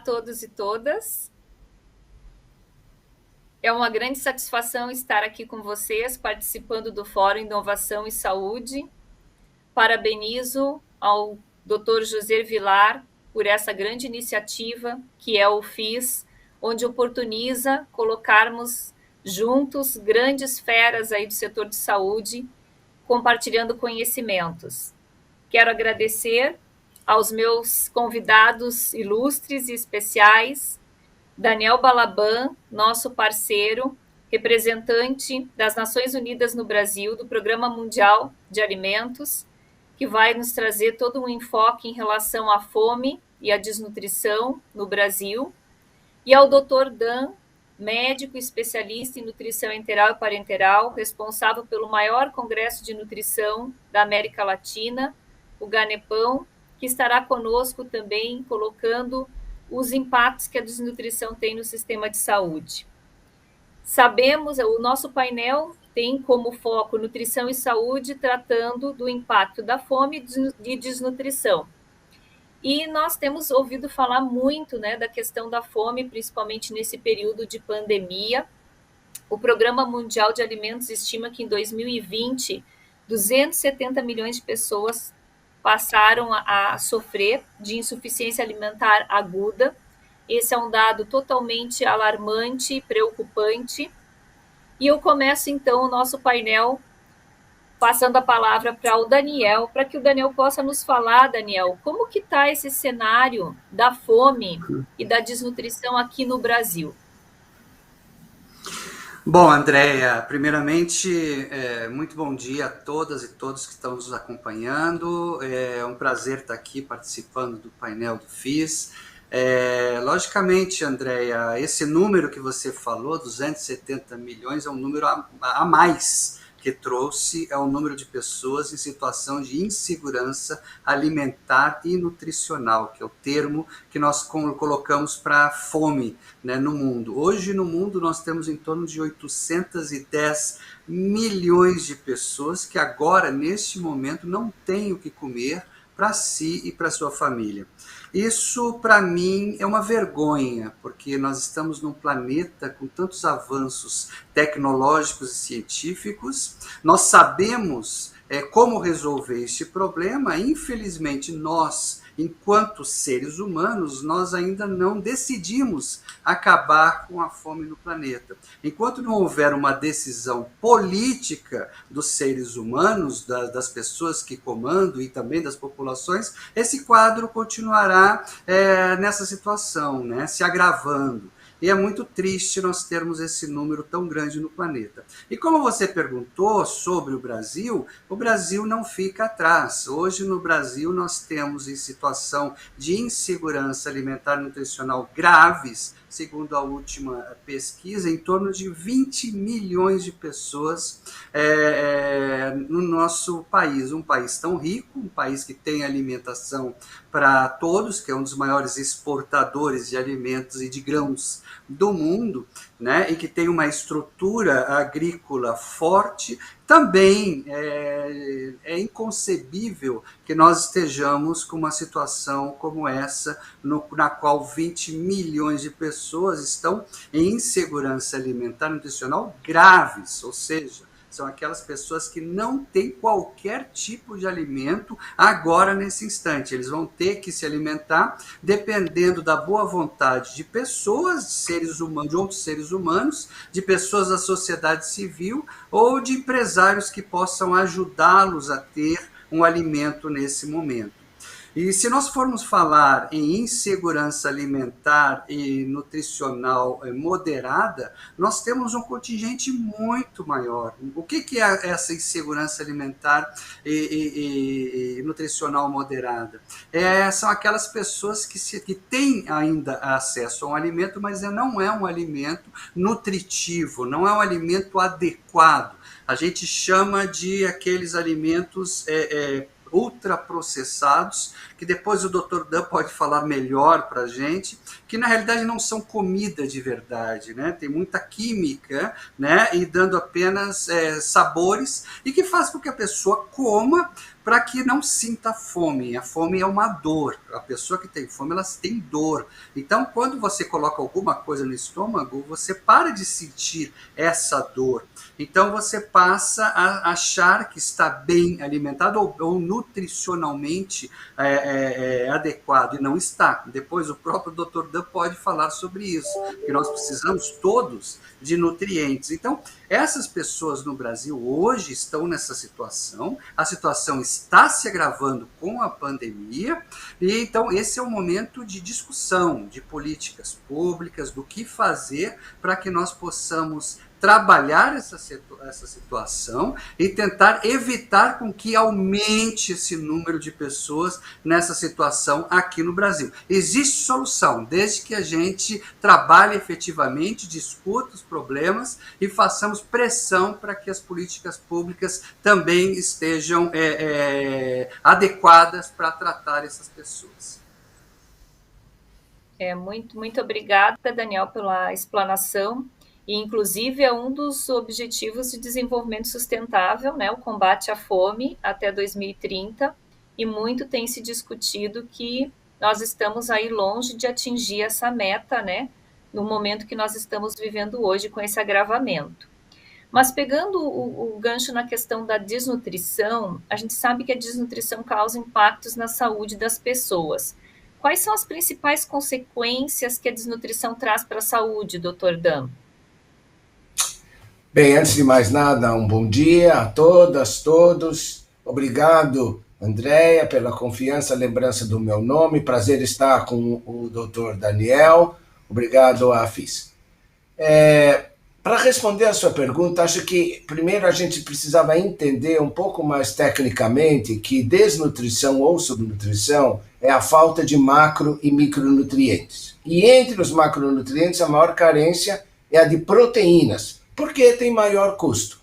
todos e todas. É uma grande satisfação estar aqui com vocês, participando do Fórum Inovação e Saúde. Parabenizo ao Dr. José Vilar por essa grande iniciativa que é o FIS, onde oportuniza colocarmos juntos grandes feras aí do setor de saúde, compartilhando conhecimentos. Quero agradecer aos meus convidados ilustres e especiais, Daniel Balaban, nosso parceiro, representante das Nações Unidas no Brasil, do Programa Mundial de Alimentos, que vai nos trazer todo um enfoque em relação à fome e à desnutrição no Brasil, e ao Dr. Dan, médico especialista em nutrição enteral e parenteral, responsável pelo maior congresso de nutrição da América Latina, o Ganepão, que estará conosco também colocando os impactos que a desnutrição tem no sistema de saúde. Sabemos, o nosso painel tem como foco nutrição e saúde, tratando do impacto da fome e desnutrição. E nós temos ouvido falar muito, né, da questão da fome, principalmente nesse período de pandemia. O Programa Mundial de Alimentos estima que em 2020, 270 milhões de pessoas passaram a sofrer de insuficiência alimentar aguda. Esse é um dado totalmente alarmante e preocupante. E eu começo, então, o nosso painel passando a palavra para o Daniel, para que o Daniel possa nos falar, Daniel, como que está esse cenário da fome e da desnutrição aqui no Brasil? Bom, Andréia, primeiramente, muito bom dia a todas e todos que estão nos acompanhando. É um prazer estar aqui participando do painel do FIS. Logicamente, Andréia, esse número que você falou, 270 milhões, é um número a mais que trouxe, é o número de pessoas em situação de insegurança alimentar e nutricional, que é o termo que nós colocamos para fome, né, no mundo. Hoje, no mundo, nós temos em torno de 810 milhões de pessoas que agora, neste momento, não têm o que comer para si e para sua família. Isso, para mim, é uma vergonha, porque nós estamos num planeta com tantos avanços tecnológicos e científicos, nós sabemos como resolver este problema. Infelizmente, nós, enquanto seres humanos, nós ainda não decidimos acabar com a fome no planeta. Enquanto não houver uma decisão política dos seres humanos, das pessoas que comandam e também das populações, esse quadro continuará nessa situação, né, se agravando. E é muito triste nós termos esse número tão grande no planeta. E como você perguntou sobre o Brasil não fica atrás. Hoje no Brasil nós temos em situação de insegurança alimentar e nutricional graves, segundo a última pesquisa, em torno de 20 milhões de pessoas no nosso país. Um país tão rico, um país que tem alimentação para todos, que é um dos maiores exportadores de alimentos e de grãos do mundo, né, e que tem uma estrutura agrícola forte. Também é inconcebível que nós estejamos com uma situação como essa, na qual 20 milhões de pessoas estão em insegurança alimentar e nutricional graves, ou seja, são aquelas pessoas que não têm qualquer tipo de alimento agora, nesse instante. Eles vão ter que se alimentar dependendo da boa vontade de pessoas, de seres humanos, de outros seres humanos, de pessoas da sociedade civil ou de empresários que possam ajudá-los a ter um alimento nesse momento. E se nós formos falar em insegurança alimentar e nutricional moderada, nós temos um contingente muito maior. O que é essa insegurança alimentar e nutricional moderada? São aquelas pessoas que têm ainda acesso a um alimento, mas não é um alimento nutritivo, não é um alimento adequado. A gente chama de aqueles alimentos ultraprocessados, que depois o Dr. Dan pode falar melhor para a gente, que na realidade não são comida de verdade, né? Tem muita química, né? E dando apenas sabores, e que faz com que a pessoa coma para que não sinta fome. A fome é uma dor. A pessoa que tem fome, ela tem dor. Então, quando você coloca alguma coisa no estômago, você para de sentir essa dor. Então, você passa a achar que está bem alimentado ou nutricionalmente adequado, e não está. Depois, o próprio Dr. Dan pode falar sobre isso, que nós precisamos todos de nutrientes. Então, essas pessoas no Brasil hoje estão nessa situação, a situação está se agravando com a pandemia, e então esse é o momento de discussão de políticas públicas, do que fazer para que nós possamos trabalhar essa situação e tentar evitar com que aumente esse número de pessoas nessa situação aqui no Brasil. Existe solução, desde que a gente trabalhe efetivamente, discuta os problemas e façamos pressão para que as políticas públicas também estejam adequadas para tratar essas pessoas. Muito obrigada, Daniel, pela explanação. E, inclusive, é um dos objetivos de desenvolvimento sustentável, né, o combate à fome até 2030, e muito tem se discutido que nós estamos aí longe de atingir essa meta, né, no momento que nós estamos vivendo hoje com esse agravamento. Mas pegando o gancho na questão da desnutrição, a gente sabe que a desnutrição causa impactos na saúde das pessoas. Quais são as principais consequências que a desnutrição traz para a saúde, Dr. Dan? Bem, antes de mais nada, um bom dia a todas, todos. Obrigado, Andréia, pela confiança, lembrança do meu nome. Prazer estar com o Dr. Daniel. Obrigado, Afis. Para responder a sua pergunta, acho que primeiro a gente precisava entender um pouco mais tecnicamente que desnutrição ou subnutrição é a falta de macro e micronutrientes. E entre os macronutrientes, a maior carência é a de proteínas, porque tem maior custo.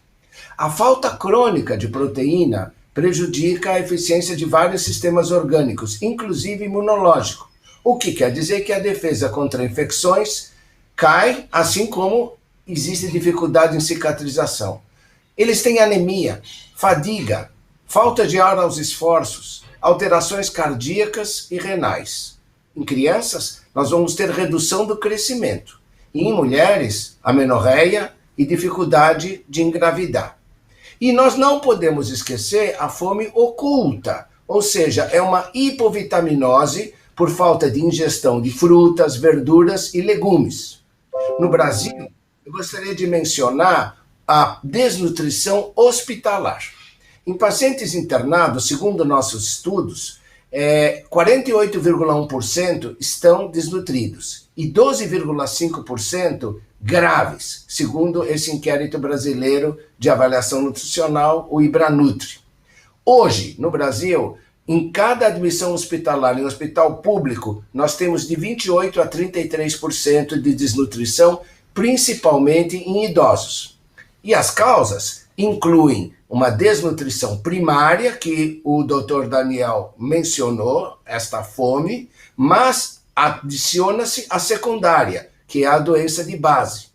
A falta crônica de proteína prejudica a eficiência de vários sistemas orgânicos, inclusive imunológico, o que quer dizer que a defesa contra infecções cai, assim como existe dificuldade em cicatrização. Eles têm anemia, fadiga, falta de ar aos esforços, alterações cardíacas e renais. Em crianças, nós vamos ter redução do crescimento. E em mulheres, amenorreia e dificuldade de engravidar. E nós não podemos esquecer a fome oculta, ou seja, é uma hipovitaminose por falta de ingestão de frutas, verduras e legumes. No Brasil, eu gostaria de mencionar a desnutrição hospitalar. Em pacientes internados, segundo nossos estudos, 48,1% estão desnutridos e 12,5% graves, segundo esse inquérito brasileiro de avaliação nutricional, o IBRANUTRI. Hoje, no Brasil, em cada admissão hospitalar, em hospital público, nós temos de 28% a 33% de desnutrição, principalmente em idosos. E as causas incluem uma desnutrição primária, que o Dr. Daniel mencionou, esta fome, mas adiciona-se a secundária, que é a doença de base.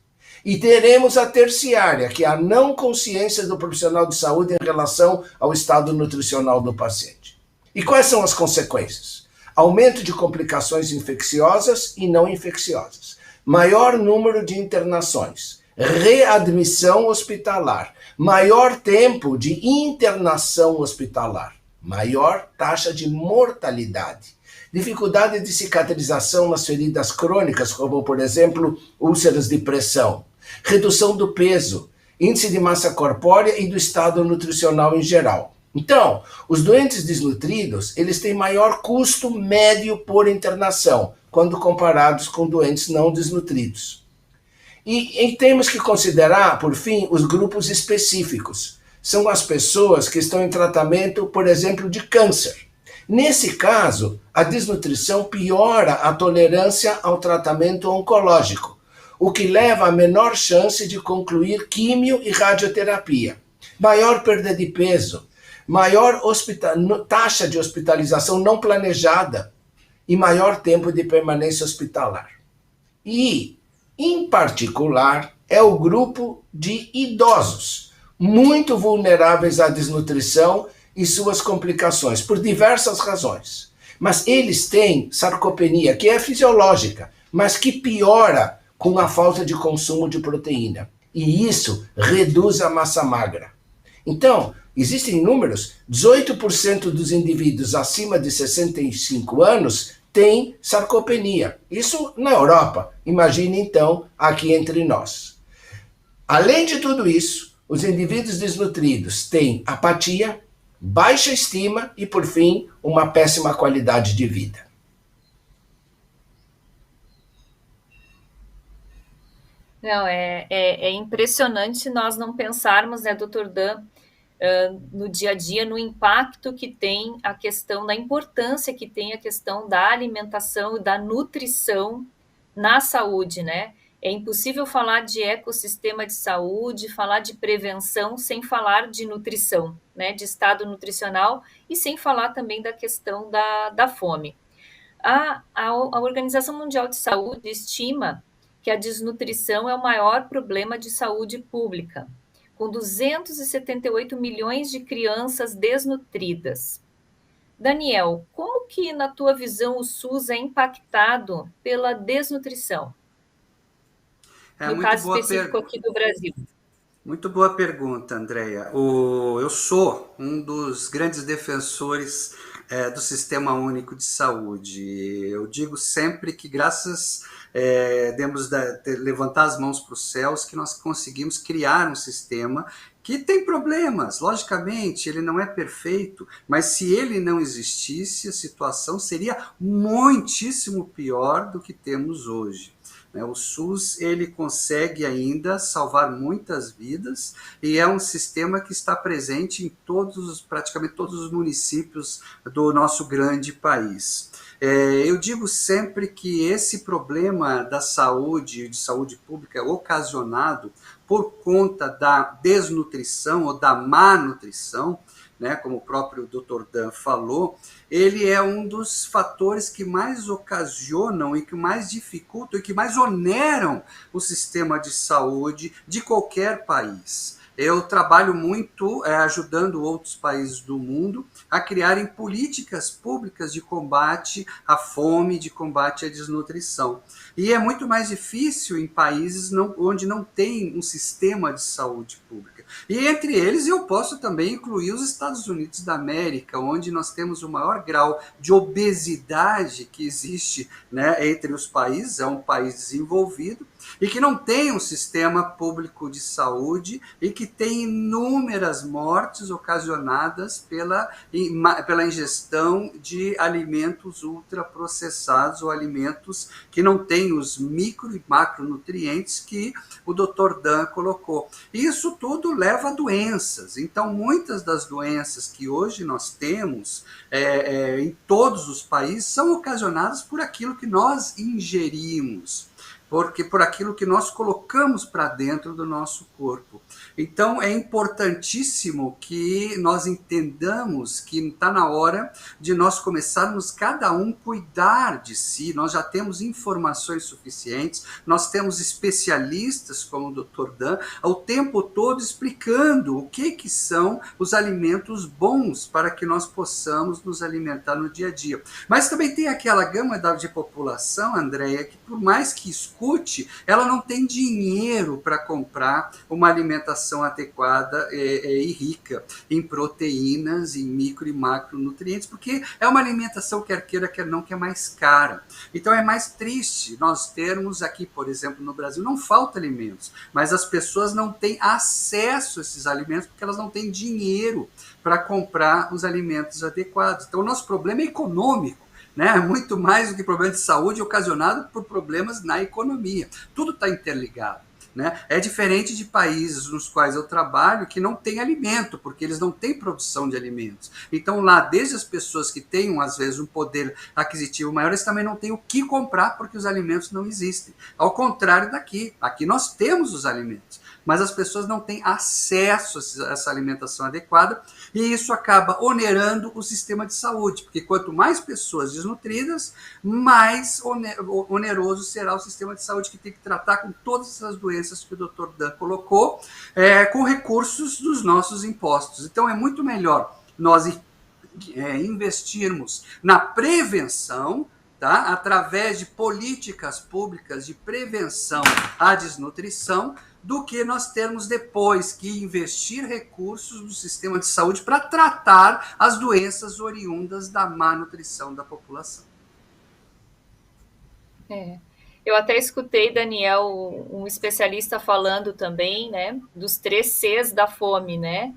E teremos a terciária, que é a não consciência do profissional de saúde em relação ao estado nutricional do paciente. E quais são as consequências? Aumento de complicações infecciosas e não infecciosas, maior número de internações, readmissão hospitalar, maior tempo de internação hospitalar, maior taxa de mortalidade, dificuldade de cicatrização nas feridas crônicas, como, por exemplo, úlceras de pressão, redução do peso, índice de massa corpórea e do estado nutricional em geral. Então, os doentes desnutridos, eles têm maior custo médio por internação, quando comparados com doentes não desnutridos. E temos que considerar, por fim, os grupos específicos. São as pessoas que estão em tratamento, por exemplo, de câncer. Nesse caso, a desnutrição piora a tolerância ao tratamento oncológico, o que leva a menor chance de concluir químio e radioterapia, maior perda de peso, maior taxa de hospitalização não planejada e maior tempo de permanência hospitalar. E, em particular, é o grupo de idosos, muito vulneráveis à desnutrição e suas complicações, por diversas razões. Mas eles têm sarcopenia, que é fisiológica, mas que piora com a falta de consumo de proteína. E isso reduz a massa magra. Então, existem números: 18% dos indivíduos acima de 65 anos têm sarcopenia. Isso na Europa. Imagine então aqui entre nós. Além de tudo isso, os indivíduos desnutridos têm apatia, baixa estima e, por fim, uma péssima qualidade de vida. Não, é impressionante nós não pensarmos, né, doutor Dan, no dia a dia, no impacto que tem a questão, da importância que tem a questão da alimentação e da nutrição na saúde, né? É impossível falar de ecossistema de saúde, falar de prevenção sem falar de nutrição, né? De estado nutricional e sem falar também da questão da fome. A Organização Mundial de Saúde estima que a desnutrição é o maior problema de saúde pública, com 278 milhões de crianças desnutridas. Daniel, como que, na tua visão, o SUS é impactado pela desnutrição? No caso específico aqui do Brasil. Muito boa pergunta, Andréia. Eu sou um dos grandes defensores do Sistema Único de Saúde. Eu digo sempre que graças devemos levantar as mãos para os céus que nós conseguimos criar um sistema que tem problemas. Logicamente, ele não é perfeito, mas se ele não existisse, a situação seria muitíssimo pior do que temos hoje. O SUS ele consegue ainda salvar muitas vidas e é um sistema que está presente em praticamente todos os municípios do nosso grande país. Eu digo sempre que esse problema da saúde, de saúde pública, é ocasionado por conta da desnutrição ou da má nutrição, né, como o próprio Dr. Dan falou, ele é um dos fatores que mais ocasionam e que mais dificultam e que mais oneram o sistema de saúde de qualquer país. Eu trabalho muito ajudando outros países do mundo a criarem políticas públicas de combate à fome, de combate à desnutrição. E é muito mais difícil em países onde não tem um sistema de saúde pública. E entre eles eu posso também incluir os Estados Unidos da América, onde nós temos o maior grau de obesidade que existe, né, entre os países. É um país desenvolvido e que não tem um sistema público de saúde e que tem inúmeras mortes ocasionadas pela ingestão de alimentos ultraprocessados ou alimentos que não têm os micro e macronutrientes que o Dr. Dan colocou. Isso tudo leva a doenças. Então, muitas das doenças que hoje nós temos em todos os países são ocasionadas por aquilo que nós ingerimos, porque por aquilo que nós colocamos para dentro do nosso corpo. Então, é importantíssimo que nós entendamos que está na hora de nós começarmos cada um cuidar de si. Nós já temos informações suficientes, nós temos especialistas como o Dr. Dan, o tempo todo explicando o que são os alimentos bons para que nós possamos nos alimentar no dia a dia. Mas também tem aquela gama de população, Andréia, que por mais que escute, ela não tem dinheiro para comprar uma alimentação adequada e rica em proteínas, em micro e macronutrientes, porque é uma alimentação, quer queira, quer não, que é mais cara. Então é mais triste nós termos aqui, por exemplo, no Brasil, não falta alimentos, mas as pessoas não têm acesso a esses alimentos porque elas não têm dinheiro para comprar os alimentos adequados. Então o nosso problema é econômico, né? Muito mais do que problema de saúde ocasionado por problemas na economia. Tudo está interligado. né? É diferente de países nos quais eu trabalho que não tem alimento, porque eles não têm produção de alimentos. Então lá, desde as pessoas que têm, às vezes, um poder aquisitivo maior, eles também não têm o que comprar porque os alimentos não existem. Ao contrário daqui, aqui nós temos os alimentos, mas as pessoas não têm acesso a essa alimentação adequada e isso acaba onerando o sistema de saúde, porque quanto mais pessoas desnutridas, mais oneroso será o sistema de saúde, que tem que tratar com todas essas doenças que o Dr. Dan colocou, com recursos dos nossos impostos. Então é muito melhor nós investirmos na prevenção, tá? Através de políticas públicas de prevenção à desnutrição, do que nós termos depois que investir recursos no sistema de saúde para tratar as doenças oriundas da má nutrição da população. Eu até escutei, Daniel, um especialista falando também, né, dos 3 Cs da fome, né,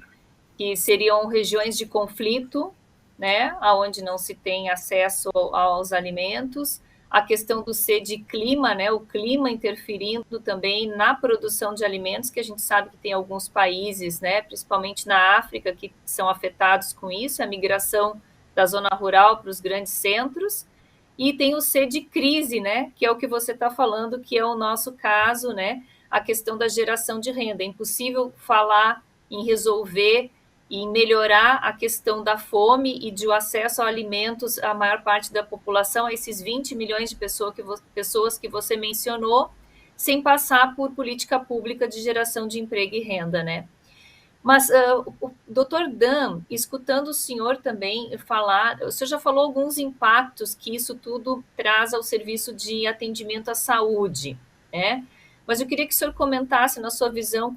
que seriam regiões de conflito, né, onde não se tem acesso aos alimentos, a questão do C de clima, né, o clima interferindo também na produção de alimentos, que a gente sabe que tem alguns países, né, principalmente na África, que são afetados com isso, a migração da zona rural para os grandes centros, e tem o C de crise, né, que é o que você está falando, que é o nosso caso, né, a questão da geração de renda. É impossível falar em resolver e melhorar a questão da fome e de acesso a alimentos à maior parte da população, a esses 20 milhões de pessoas que você mencionou, sem passar por política pública de geração de emprego e renda, né? Mas, o Dr. Dan, escutando o senhor também falar, o senhor já falou alguns impactos que isso tudo traz ao serviço de atendimento à saúde, né? Mas eu queria que o senhor comentasse, na sua visão,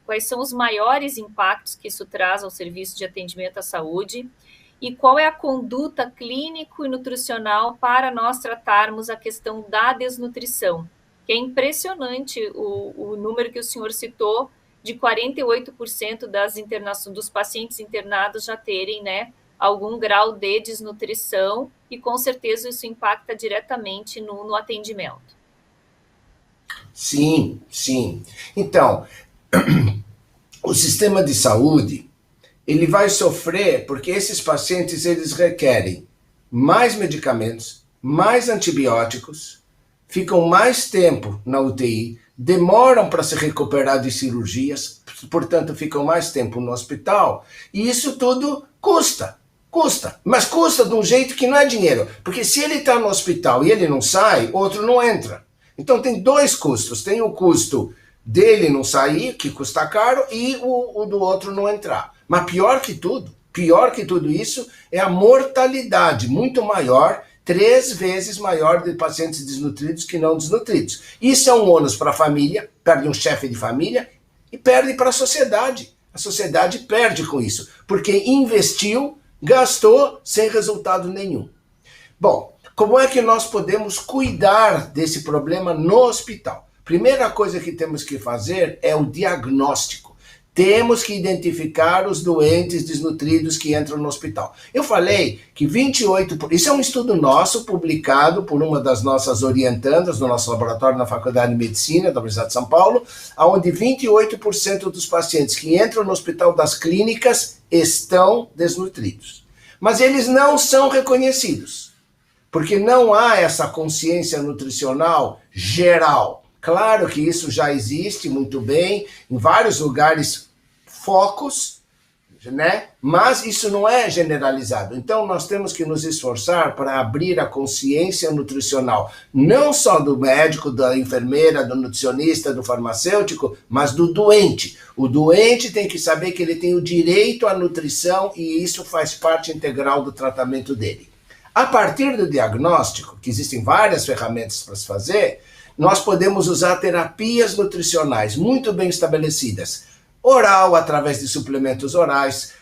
quais são os maiores impactos que isso traz ao serviço de atendimento à saúde e qual é a conduta clínico e nutricional para nós tratarmos a questão da desnutrição, que é impressionante o número que o senhor citou, de 48% dos pacientes internados já terem, né, algum grau de desnutrição, e com certeza isso impacta diretamente no atendimento. Sim, sim. Então, o sistema de saúde, ele vai sofrer porque esses pacientes, eles requerem mais medicamentos, mais antibióticos, ficam mais tempo na UTI, demoram para se recuperar de cirurgias, portanto ficam mais tempo no hospital, e isso tudo custa, mas custa de um jeito que não é dinheiro, porque se ele está no hospital e ele não sai, outro não entra. Então tem 2 custos, tem o custo dele não sair, que custa caro, e o do outro não entrar. Mas pior que tudo isso é a mortalidade, muito maior, 3 vezes maior de pacientes desnutridos que não desnutridos. Isso é um ônus para a família, perde um chefe de família, e perde para a sociedade. A sociedade perde com isso, porque investiu, gastou sem resultado nenhum. Bom, como é que nós podemos cuidar desse problema no hospital? Primeira coisa que temos que fazer é o diagnóstico. Temos que identificar os doentes desnutridos que entram no hospital. Eu falei que 28%, isso é um estudo nosso, publicado por uma das nossas orientandas do nosso laboratório na Faculdade de Medicina da Universidade de São Paulo, onde 28% dos pacientes que entram no hospital das clínicas estão desnutridos. Mas eles não são reconhecidos, porque não há essa consciência nutricional geral. Claro que isso já existe muito bem, em vários lugares, focos, né? Mas isso não é generalizado. Então nós temos que nos esforçar para abrir a consciência nutricional, não só do médico, da enfermeira, do nutricionista, do farmacêutico, mas do doente. O doente tem que saber que ele tem o direito à nutrição e isso faz parte integral do tratamento dele. A partir do diagnóstico, que existem várias ferramentas para se fazer, nós podemos usar terapias nutricionais muito bem estabelecidas. Oral, através de suplementos orais,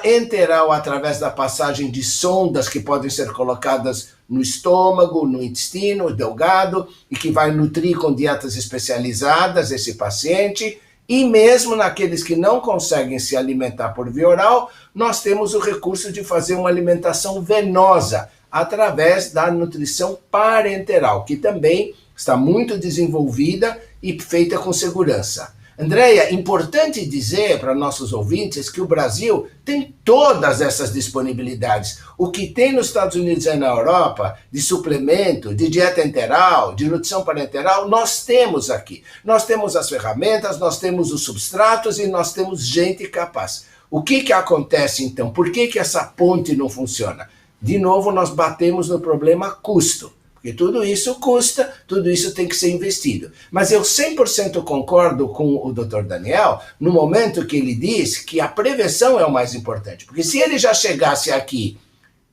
enteral, através da passagem de sondas que podem ser colocadas no estômago, no intestino delgado, e que vai nutrir com dietas especializadas esse paciente. E mesmo naqueles que não conseguem se alimentar por via oral, nós temos o recurso de fazer uma alimentação venosa, através da nutrição parenteral, que também está muito desenvolvida e feita com segurança. Andréia, importante dizer para nossos ouvintes que o Brasil tem todas essas disponibilidades. O que tem nos Estados Unidos e na Europa, de suplemento, de dieta enteral, de nutrição parenteral, nós temos aqui. Nós temos as ferramentas, nós temos os substratos e nós temos gente capaz. O que acontece então? Por que essa ponte não funciona? De novo, nós batemos no problema custo. Porque tudo isso custa, tudo isso tem que ser investido. Mas eu 100% concordo com o Dr. Daniel no momento que ele diz que a prevenção é o mais importante. Porque se ele já chegasse aqui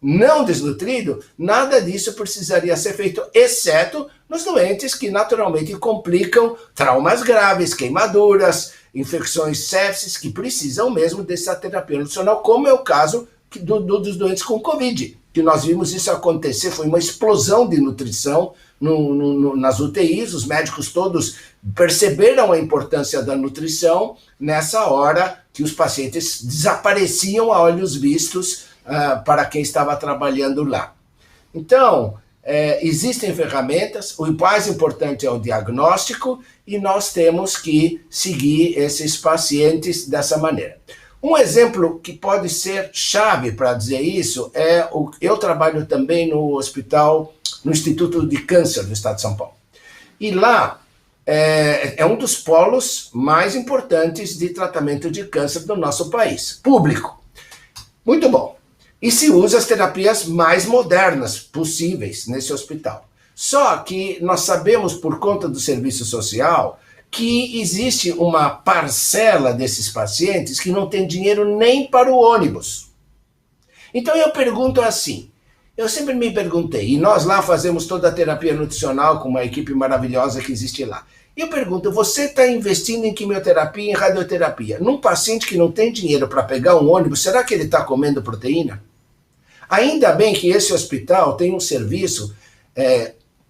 não desnutrido, nada disso precisaria ser feito, exceto nos doentes que naturalmente complicam traumas graves, queimaduras, infecções sepsis, que precisam mesmo dessa terapia nutricional, como é o caso dos doentes com Covid. Que nós vimos isso acontecer, foi uma explosão de nutrição nas UTIs, os médicos todos perceberam a importância da nutrição nessa hora que os pacientes desapareciam a olhos vistos para quem estava trabalhando lá. Então, existem ferramentas, o mais importante é o diagnóstico e nós temos que seguir esses pacientes dessa maneira. Um exemplo que pode ser chave para dizer isso eu trabalho também no Instituto de Câncer do Estado de São Paulo. E lá é um dos polos mais importantes de tratamento de câncer do nosso país, público. Muito bom. E se usa as terapias mais modernas possíveis nesse hospital. Só que nós sabemos, por conta do serviço social, que existe uma parcela desses pacientes que não tem dinheiro nem para o ônibus. Então eu pergunto assim, eu sempre me perguntei, e nós lá fazemos toda a terapia nutricional com uma equipe maravilhosa que existe lá. Eu pergunto, você está investindo em quimioterapia, em radioterapia, num paciente que não tem dinheiro para pegar um ônibus, será que ele está comendo proteína? Ainda bem que esse hospital tem um serviço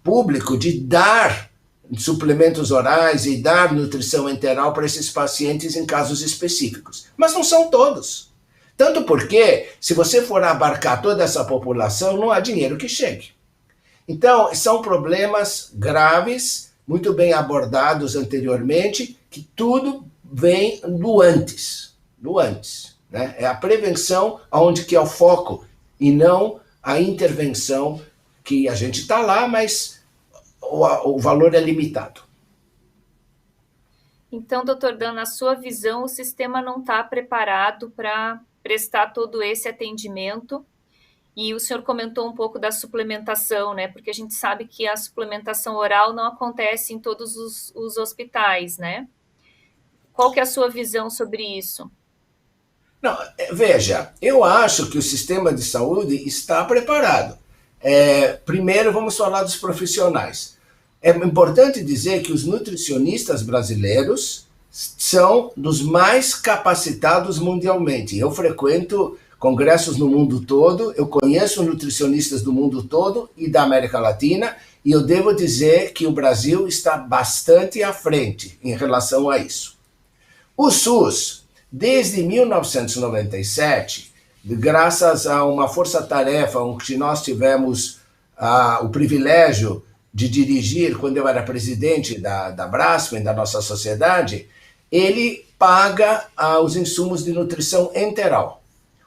público de dar suplementos orais e dar nutrição enteral para esses pacientes em casos específicos. Mas não são todos. Tanto porque, se você for abarcar toda essa população, não há dinheiro que chegue. Então, são problemas graves, muito bem abordados anteriormente, que tudo vem do antes. Do antes, né? É a prevenção onde que é o foco e não a intervenção que a gente está lá, mas o valor é limitado. Então, doutor Dan, na sua visão, o sistema não está preparado para prestar todo esse atendimento. E o senhor comentou um pouco da suplementação, né? Porque a gente sabe que a suplementação oral não acontece em todos os hospitais, né? Qual que é a sua visão sobre isso? Não, veja, eu acho que o sistema de saúde está preparado. Primeiro, vamos falar dos profissionais. É importante dizer que os nutricionistas brasileiros são dos mais capacitados mundialmente. Eu frequento congressos no mundo todo, eu conheço nutricionistas do mundo todo e da América Latina, e eu devo dizer que o Brasil está bastante à frente em relação a isso. O SUS, desde 1997, graças a uma força-tarefa onde nós tivemos o privilégio de dirigir, quando eu era presidente da Braskem, da nossa sociedade, ele paga os insumos de nutrição enteral.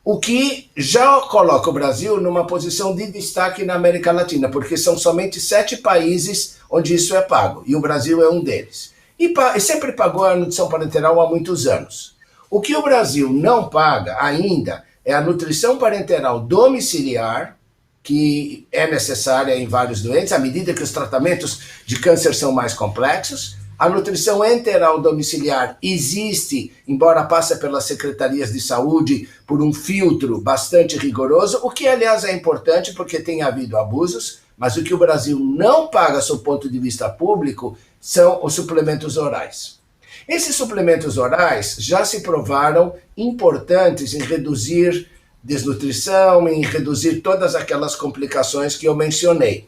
O que já coloca o Brasil numa posição de destaque na América Latina, porque são somente 7 países onde isso é pago, e o Brasil é um deles. E sempre pagou a nutrição parenteral há muitos anos. O que o Brasil não paga ainda é a nutrição parenteral domiciliar, que é necessária em vários doentes, à medida que os tratamentos de câncer são mais complexos. A nutrição enteral domiciliar existe, embora passe pelas secretarias de saúde por um filtro bastante rigoroso, o que, aliás, é importante porque tem havido abusos, mas o que o Brasil não paga, sob o ponto de vista público, são os suplementos orais. Esses suplementos orais já se provaram importantes em reduzir desnutrição, em reduzir todas aquelas complicações que eu mencionei.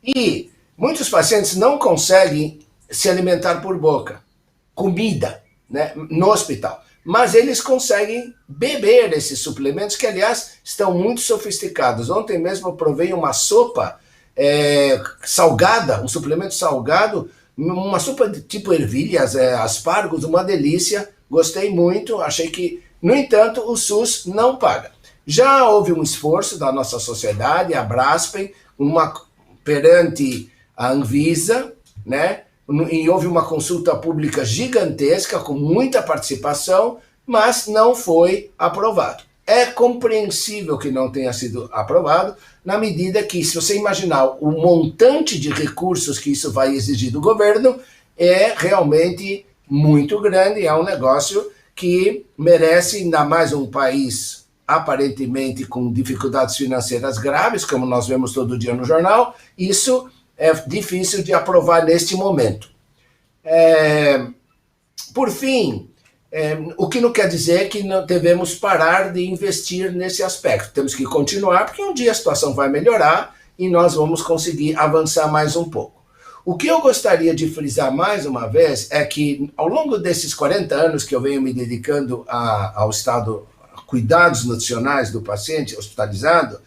E muitos pacientes não conseguem se alimentar por boca, comida, né, no hospital. Mas eles conseguem beber esses suplementos, que, aliás, estão muito sofisticados. Ontem mesmo eu provei uma sopa salgada, um suplemento salgado, uma sopa de tipo ervilhas, aspargos, uma delícia, gostei muito, achei que, no entanto, o SUS não paga. Já houve um esforço da nossa sociedade, a Braskem, perante a Anvisa, né? E houve uma consulta pública gigantesca, com muita participação, mas não foi aprovado. É compreensível que não tenha sido aprovado, na medida que, se você imaginar o montante de recursos que isso vai exigir do governo, é realmente muito grande, é um negócio que merece, ainda mais um país aparentemente com dificuldades financeiras graves, como nós vemos todo dia no jornal, isso é difícil de aprovar neste momento. Por fim, o que não quer dizer que não devemos parar de investir nesse aspecto. Temos que continuar, porque um dia a situação vai melhorar e nós vamos conseguir avançar mais um pouco. O que eu gostaria de frisar mais uma vez é que, ao longo desses 40 anos que eu venho me dedicando ao estado, a cuidados nutricionais do paciente hospitalizado,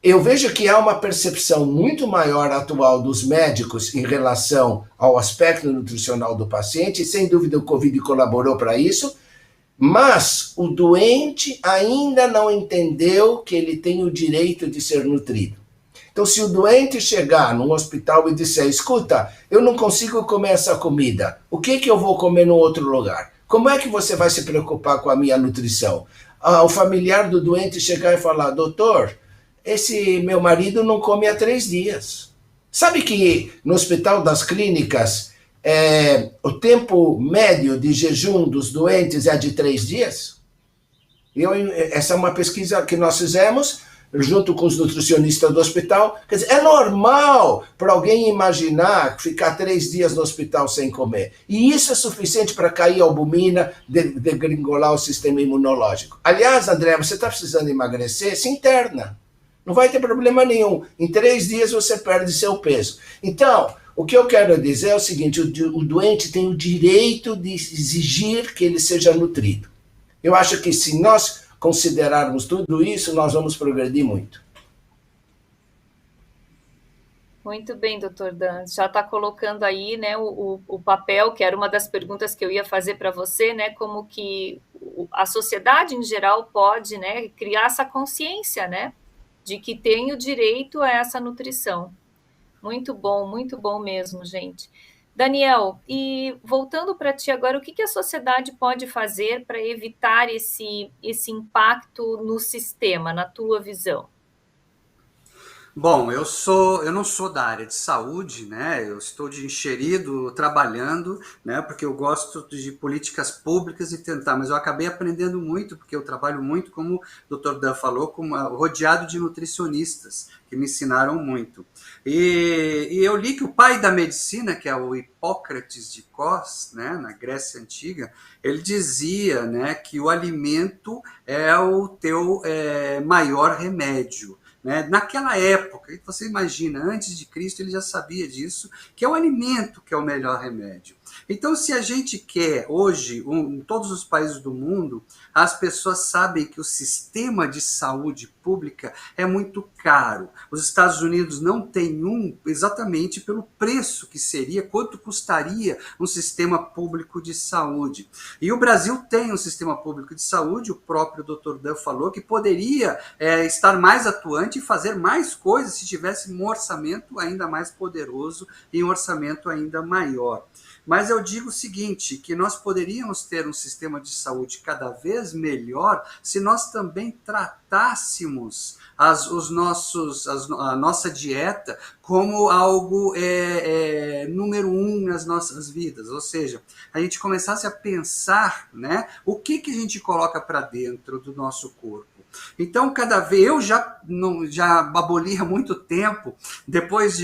eu vejo que há uma percepção muito maior atual dos médicos em relação ao aspecto nutricional do paciente, e sem dúvida o Covid colaborou para isso, mas o doente ainda não entendeu que ele tem o direito de ser nutrido. Então, se o doente chegar num hospital e disser, escuta, eu não consigo comer essa comida, o que eu vou comer no outro lugar? Como é que você vai se preocupar com a minha nutrição? O familiar do doente chegar e falar, doutor, esse meu marido não come há 3 dias. Sabe que no Hospital das Clínicas, o tempo médio de jejum dos doentes é de 3 dias? Essa é uma pesquisa que nós fizemos, junto com os nutricionistas do hospital. Quer dizer, é normal para alguém imaginar ficar 3 dias no hospital sem comer. E isso é suficiente para cair a albumina, degringolar o sistema imunológico. Aliás, André, você está precisando emagrecer? Se interna. Não vai ter problema nenhum. Em 3 dias você perde seu peso. Então, o que eu quero dizer é o seguinte, o doente tem o direito de exigir que ele seja nutrido. Eu acho que se nós considerarmos tudo isso, nós vamos progredir muito. Muito bem, doutor Dan. Já está colocando aí, né, o papel, que era uma das perguntas que eu ia fazer para você, né, como que a sociedade em geral pode, né, criar essa consciência, né, de que tem o direito a essa nutrição. Muito bom mesmo, gente. Daniel, e voltando para ti agora, o que a sociedade pode fazer para evitar esse impacto no sistema, na tua visão? Bom, eu não sou da área de saúde, né? Eu estou de enxerido trabalhando, né? Porque eu gosto de políticas públicas e tentar, mas eu acabei aprendendo muito, porque eu trabalho muito, como o Dr. Dan falou, rodeado de nutricionistas que me ensinaram muito. E eu li que o pai da medicina, que é o Hipócrates de Cos, né, na Grécia Antiga, ele dizia, né, que o alimento é o teu maior remédio. Né? Naquela época, você imagina, antes de Cristo ele já sabia disso, que é o alimento que é o melhor remédio. Então, se a gente quer, hoje, em todos os países do mundo, as pessoas sabem que o sistema de saúde pública é muito caro. Os Estados Unidos não têm exatamente pelo preço que seria, quanto custaria um sistema público de saúde. E o Brasil tem um sistema público de saúde, o próprio Dr. Dan falou, que poderia estar mais atuante e fazer mais coisas se tivesse um orçamento ainda mais poderoso e um orçamento ainda maior. Mas eu digo o seguinte, que nós poderíamos ter um sistema de saúde cada vez melhor se nós também tratássemos a nossa dieta como algo número 1 nas nossas vidas. Ou seja, a gente começasse a pensar, né, o que a gente coloca para dentro do nosso corpo. Então, cada vez, eu já aboli há muito tempo, depois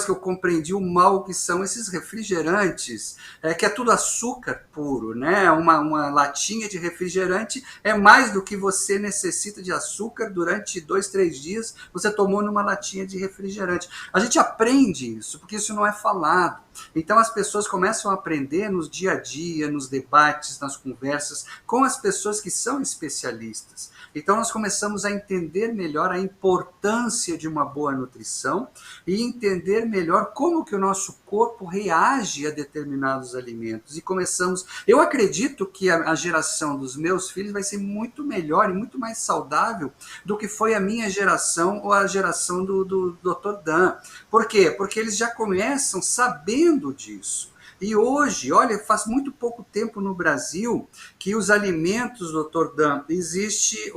que eu compreendi o mal que são esses refrigerantes, que é tudo açúcar puro, né? Uma latinha de refrigerante é mais do que você necessita de açúcar durante 2, 3 dias, você tomou numa latinha de refrigerante. A gente aprende isso, porque isso não é falado. Então as pessoas começam a aprender nos dia a dia, nos debates, nas conversas, com as pessoas que são especialistas. Então nós começamos a entender melhor a importância de uma boa nutrição e entender melhor como que o nosso corpo reage a determinados alimentos. E começamos... Eu acredito que a geração dos meus filhos vai ser muito melhor e muito mais saudável do que foi a minha geração ou a geração do Dr. Dan. Por quê? Porque eles já começam sabendo disso. E hoje, olha, faz muito pouco tempo no Brasil que os alimentos, doutor Dan, existe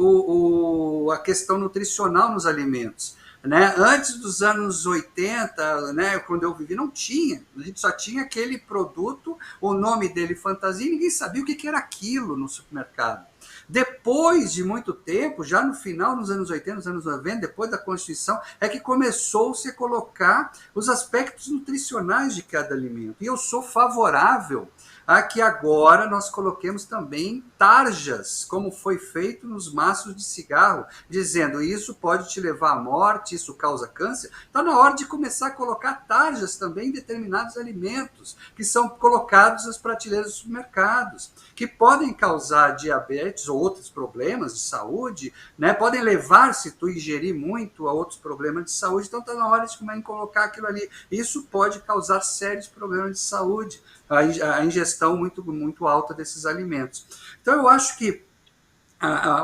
a questão nutricional nos alimentos. Né? Antes dos anos 80, né, quando eu vivi, não tinha. A gente só tinha aquele produto, o nome dele fantasia, e ninguém sabia o que era aquilo no supermercado. Depois de muito tempo, já no final dos anos 80, nos anos 90, depois da Constituição, é que começou-se a colocar os aspectos nutricionais de cada alimento. E eu sou favorável a que agora nós coloquemos também tarjas, como foi feito nos maços de cigarro, dizendo isso pode te levar à morte, isso causa câncer. Está na hora de começar a colocar tarjas também em determinados alimentos, que são colocados nas prateleiras dos supermercados, que podem causar diabetes ou outros problemas de saúde, né? Podem levar, se tu ingerir muito, a outros problemas de saúde. Então está na hora de começar a colocar aquilo ali. Isso pode causar sérios problemas de saúde, a ingestão muito alta desses alimentos. Então eu acho que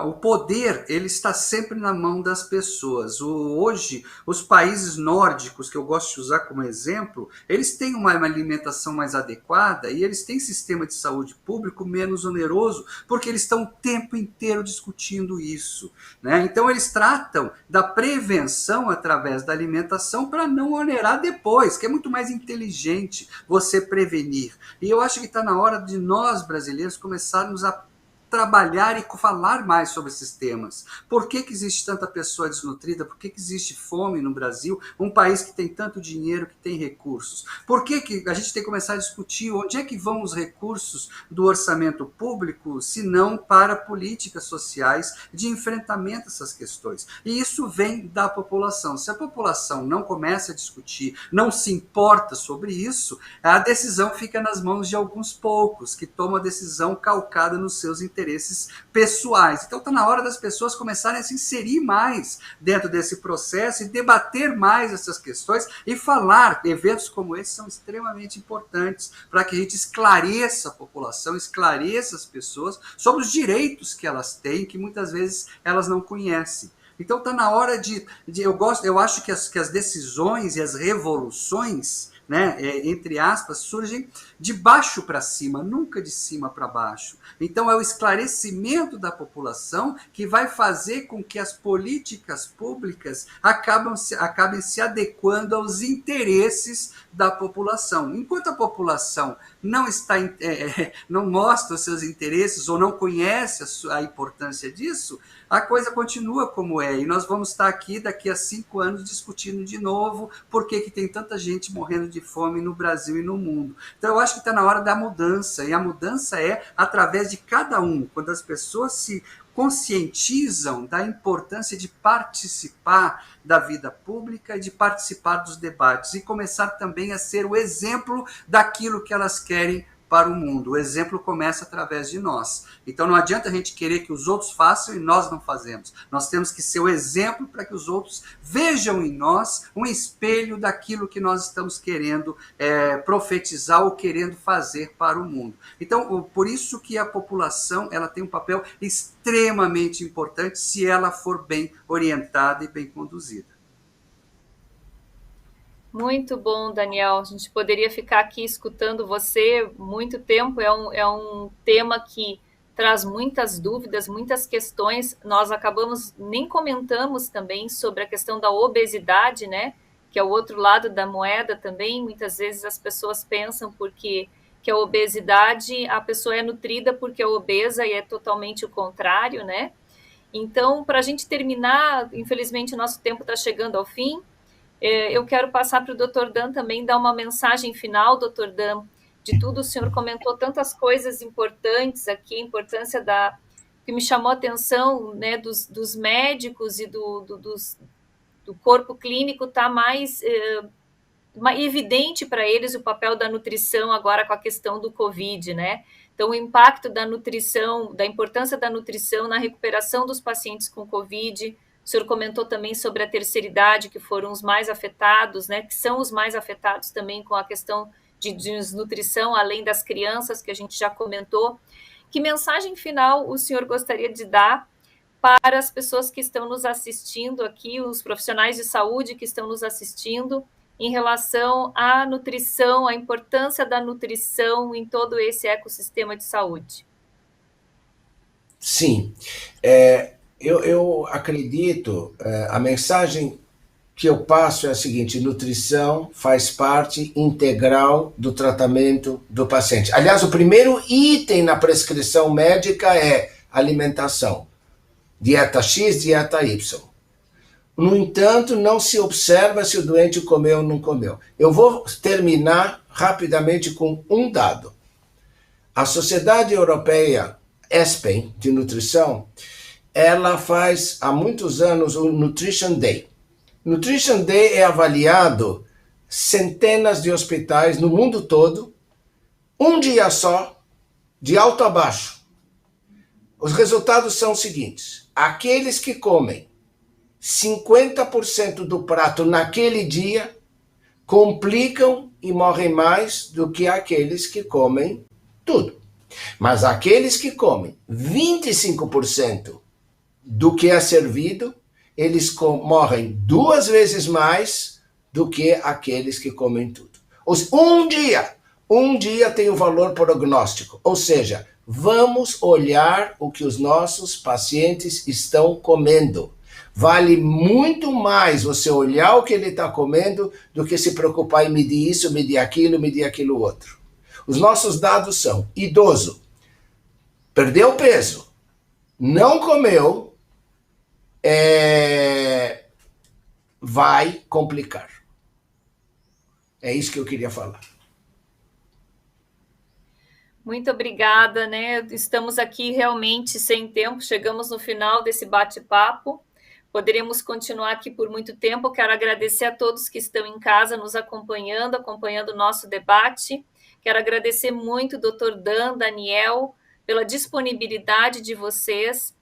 o poder ele está sempre na mão das pessoas. Hoje, os países nórdicos, que eu gosto de usar como exemplo, eles têm uma alimentação mais adequada e eles têm sistema de saúde público menos oneroso, porque eles estão o tempo inteiro discutindo isso. Né? Então, eles tratam da prevenção através da alimentação para não onerar depois, que é muito mais inteligente você prevenir. E eu acho que está na hora de nós, brasileiros, começarmos a trabalhar e falar mais sobre esses temas. Por que existe tanta pessoa desnutrida? Por que existe fome no Brasil? Um país que tem tanto dinheiro, que tem recursos. Por que a gente tem que começar a discutir onde é que vão os recursos do orçamento público, se não para políticas sociais de enfrentamento a essas questões? E isso vem da população. Se a população não começa a discutir, não se importa sobre isso, a decisão fica nas mãos de alguns poucos, que tomam a decisão calcada nos seus interesses pessoais. Então está na hora das pessoas começarem a se inserir mais dentro desse processo e debater mais essas questões e falar. Eventos como esse são extremamente importantes para que a gente esclareça a população, esclareça as pessoas sobre os direitos que elas têm, que muitas vezes elas não conhecem. Então está na hora eu acho que as decisões e as revoluções, né, entre aspas, surgem de baixo para cima, nunca de cima para baixo. Então é o esclarecimento da população que vai fazer com que as políticas públicas acabem se adequando aos interesses da população. Enquanto a população não mostra os seus interesses ou não conhece a importância disso, a coisa continua como é. E nós vamos estar aqui daqui a 5 anos discutindo de novo por que tem tanta gente morrendo de fome no Brasil e no mundo. Então eu acho que está na hora da mudança. E a mudança é através de cada um. Quando as pessoas se conscientizam da importância de participar da vida pública e de participar dos debates e começar também a ser o exemplo daquilo que elas querem para o mundo. O exemplo começa através de nós. Então não adianta a gente querer que os outros façam e nós não fazemos. Nós temos que ser o exemplo para que os outros vejam em nós um espelho daquilo que nós estamos querendo profetizar ou querendo fazer para o mundo. Então, por isso que a população ela tem um papel extremamente importante se ela for bem orientada e bem conduzida. Muito bom, Daniel. A gente poderia ficar aqui escutando você muito tempo. É um tema que traz muitas dúvidas, muitas questões. Nós nem comentamos também sobre a questão da obesidade, né? Que é o outro lado da moeda também. Muitas vezes as pessoas pensam que a obesidade, a pessoa é nutrida porque é obesa e é totalmente o contrário, né? Então, para a gente terminar, infelizmente o nosso tempo está chegando ao fim. Eu quero passar para o Dr. Dan também dar uma mensagem final, Dr. Dan, de tudo. O senhor comentou tantas coisas importantes aqui, a importância que me chamou a atenção, né, dos médicos e do corpo clínico estar mais evidente para eles o papel da nutrição agora com a questão do Covid, né? Então, o impacto da nutrição, da importância da nutrição na recuperação dos pacientes com Covid. O senhor comentou também sobre a terceira idade, que foram os mais afetados, né? Que são os mais afetados também com a questão de desnutrição, além das crianças, que a gente já comentou. Que mensagem final o senhor gostaria de dar para as pessoas que estão nos assistindo aqui, os profissionais de saúde que estão nos assistindo, em relação à nutrição, a importância da nutrição em todo esse ecossistema de saúde? Sim, eu acredito, a mensagem que eu passo é a seguinte: nutrição faz parte integral do tratamento do paciente. Aliás, o primeiro item na prescrição médica é alimentação. Dieta X, dieta Y. No entanto, não se observa se o doente comeu ou não comeu. Eu vou terminar rapidamente com um dado. A Sociedade Europeia ESPEN, de nutrição, ela faz há muitos anos o Nutrition Day. Nutrition Day é avaliado centenas de hospitais no mundo todo, um dia só, de alto a baixo. Os resultados são os seguintes: aqueles que comem 50% do prato naquele dia complicam e morrem mais do que aqueles que comem tudo. Mas aqueles que comem 25% do que é servido, eles morrem 2 vezes mais do que aqueles que comem tudo. Um dia tem o valor prognóstico, ou seja, vamos olhar o que os nossos pacientes estão comendo. Vale muito mais você olhar o que ele está comendo do que se preocupar em medir isso, medir aquilo outro. Os nossos dados são: idoso, perdeu peso, não comeu, vai complicar. É isso que eu queria falar. Muito obrigada, né? Estamos aqui realmente sem tempo, chegamos no final desse bate-papo. Poderíamos continuar aqui por muito tempo. Quero agradecer a todos que estão em casa nos acompanhando o nosso debate. Quero agradecer muito o Dr. Dan, Daniel, pela disponibilidade de vocês,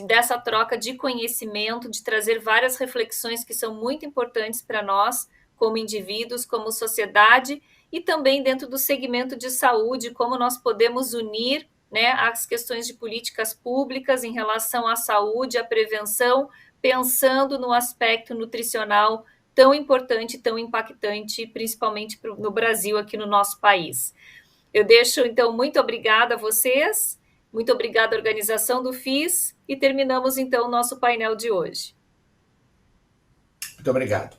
dessa troca de conhecimento, de trazer várias reflexões que são muito importantes para nós, como indivíduos, como sociedade, e também dentro do segmento de saúde, como nós podemos unir, né, as questões de políticas públicas em relação à saúde, à prevenção, pensando no aspecto nutricional tão importante, tão impactante, principalmente no Brasil, aqui no nosso país. Eu deixo, então, muito obrigada a vocês, muito obrigada à organização do FIS, e terminamos, então, o nosso painel de hoje. Muito obrigado.